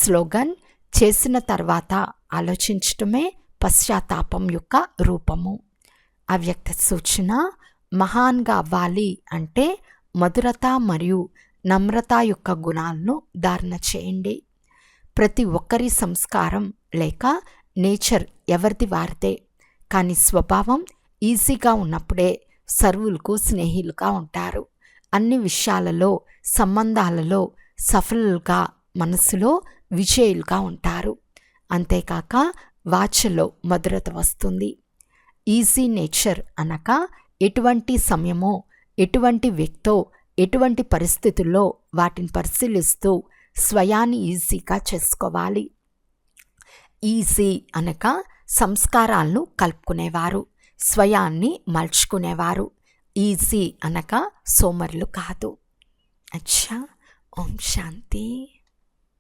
Slogan: చేసిన తర్వాత ఆలోచించటమే పశ్చాత్తాపం యొక్క రూపము. అవ్యక్త సూచన: మహాన్గా అవ్వాలి అంటే మధురత మరియు నమ్రత యొక్క గుణాలను ధారణ చేయండి. ప్రతి ఒక్కరి సంస్కారం లేక నేచర్ ఎవరిది వారిదే, కానీ స్వభావం ఈజీగా ఉన్నప్పుడే సర్వులకు స్నేహితులుగా ఉంటారు. అన్ని విషయాలలో, సంబంధాలలో సఫలులుగా, మనసులో విజయులుగా ఉంటారు. అంతేకాక వాచలో మధురత వస్తుంది. ఈజీ నేచర్ అనగా ఎటువంటి సమయమో, ఎటువంటి వ్యక్తో, ఎటువంటి పరిస్థితుల్లో వాటిని పరిశీలిస్తూ స్వయాన్ని ఈజీగా చేసుకోవాలి. ఈజీ అనగా సంస్కారాలను కలుపుకునేవారు, స్వయాన్ని మలుచుకునేవారు. ఈజీ అనగా సోమరులు కాదు. అచ్చా. ఓం శాంతి.